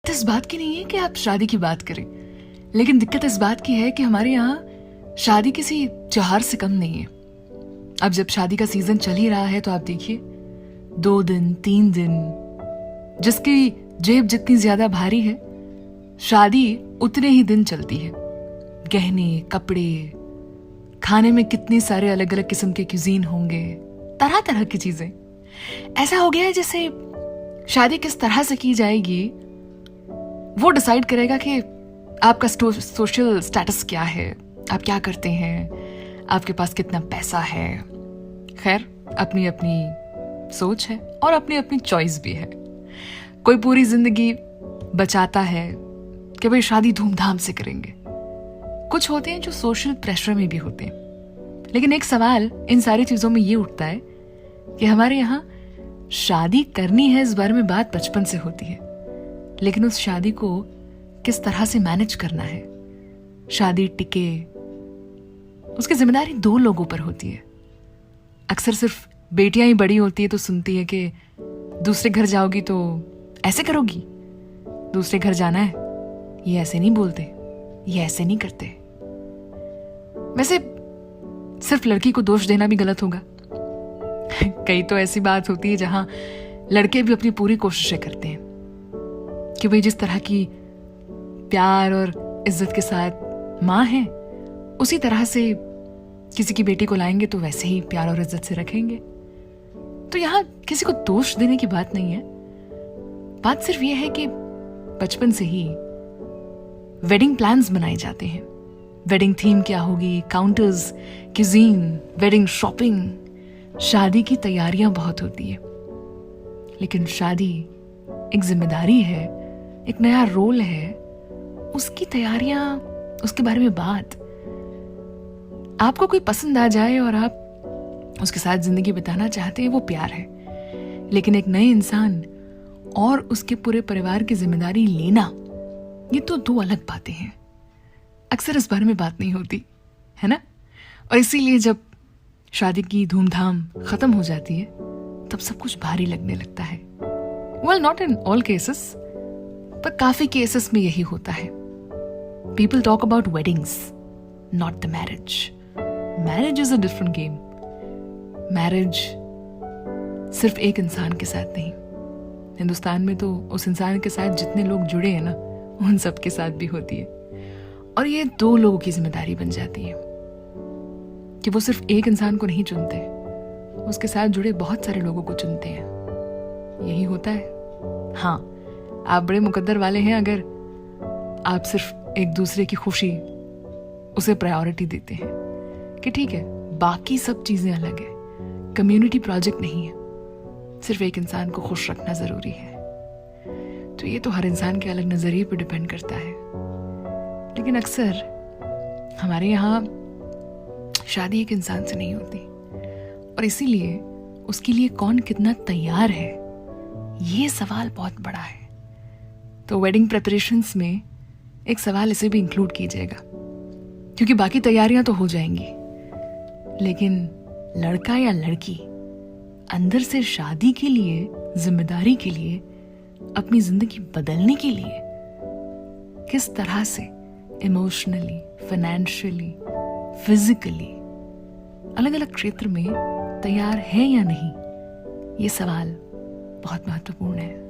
दिक्कत इस बात की नहीं है कि आप शादी की बात करें, लेकिन दिक्कत इस बात की है कि हमारे यहाँ शादी किसी त्योहार से कम नहीं है। अब जब शादी का सीजन चल ही रहा है तो आप देखिए 2 दिन 3 दिन, जिसकी जेब जितनी ज्यादा भारी है शादी उतने ही दिन चलती है। गहने, कपड़े, खाने में कितने सारे अलग अलग किस्म के क्यूजीन होंगे, तरह तरह की चीजें। ऐसा हो गया है जैसे शादी किस तरह से की जाएगी वो डिसाइड करेगा कि आपका सोशल स्टेटस क्या है, आप क्या करते हैं, आपके पास कितना पैसा है। खैर, अपनी अपनी सोच है और अपनी अपनी चॉइस भी है। कोई पूरी जिंदगी बचाता है कि भाई शादी धूमधाम से करेंगे। कुछ होते हैं जो सोशल प्रेशर में भी होते हैं। लेकिन एक सवाल इन सारी चीजों में ये उठता है कि हमारे यहाँ शादी करनी है इस बारे में बात बचपन से होती है, लेकिन उस शादी को किस तरह से मैनेज करना है, शादी टिके, उसकी जिम्मेदारी 2 लोगों पर होती है। अक्सर सिर्फ बेटियां ही बड़ी होती है तो सुनती है कि दूसरे घर जाओगी तो ऐसे करोगी, दूसरे घर जाना है, ये ऐसे नहीं बोलते, ये ऐसे नहीं करते। वैसे सिर्फ लड़की को दोष देना भी गलत होगा। कई तो ऐसी बात होती है जहां लड़के भी अपनी पूरी कोशिशें करते हैं कि भाई जिस तरह की प्यार और इज्जत के साथ माँ है उसी तरह से किसी की बेटी को लाएंगे तो वैसे ही प्यार और इज्जत से रखेंगे। तो यहां किसी को दोष देने की बात नहीं है। बात सिर्फ यह है कि बचपन से ही वेडिंग प्लान्स बनाए जाते हैं। वेडिंग थीम क्या होगी, काउंटर्स, क्यूजीन, वेडिंग शॉपिंग, शादी की तैयारियां बहुत होती है। लेकिन शादी एक जिम्मेदारी है, एक नया रोल है, उसकी तैयारियां, उसके बारे में बात। आपको कोई पसंद आ जाए और आप उसके साथ जिंदगी बिताना चाहते हैं, वो प्यार है। लेकिन एक नए इंसान और उसके पूरे परिवार की जिम्मेदारी लेना, ये तो 2 अलग बातें हैं। अक्सर इस बारे में बात नहीं होती है ना। और इसीलिए जब शादी की धूमधाम खत्म हो जाती है तब सब कुछ भारी लगने लगता है। Well, not in all cases, पर काफी केसेस में यही होता है। People talk about weddings, not the marriage. Marriage is a different game. Marriage सिर्फ एक इंसान के साथ नहीं, हिंदुस्तान में तो उस इंसान के साथ जितने लोग जुड़े हैं ना, उन सब के साथ भी होती है। और ये 2 लोगों की जिम्मेदारी बन जाती है कि वो सिर्फ एक इंसान को नहीं चुनते, उसके साथ जुड़े बहुत सारे लोगों को चुनते हैं। यही होता है। हाँ, आप बड़े मुकद्दर वाले हैं अगर आप सिर्फ एक दूसरे की खुशी उसे प्रायोरिटी देते हैं कि ठीक है, बाकी सब चीजें अलग है, कम्युनिटी प्रोजेक्ट नहीं है, सिर्फ एक इंसान को खुश रखना जरूरी है। तो ये तो हर इंसान के अलग नजरिए पर डिपेंड करता है। लेकिन अक्सर हमारे यहाँ शादी एक इंसान से नहीं होती, और इसीलिए उसके लिए कौन कितना तैयार है, ये सवाल बहुत बड़ा है। तो वेडिंग प्रिपरेशंस में एक सवाल इसे भी इंक्लूड कीजिएगा, क्योंकि बाकी तैयारियां तो हो जाएंगी, लेकिन लड़का या लड़की अंदर से शादी के लिए, जिम्मेदारी के लिए, अपनी जिंदगी बदलने के लिए किस तरह से इमोशनली, फाइनेंशियली, फिजिकली अलग अलग क्षेत्र में तैयार है या नहीं, ये सवाल बहुत महत्वपूर्ण है।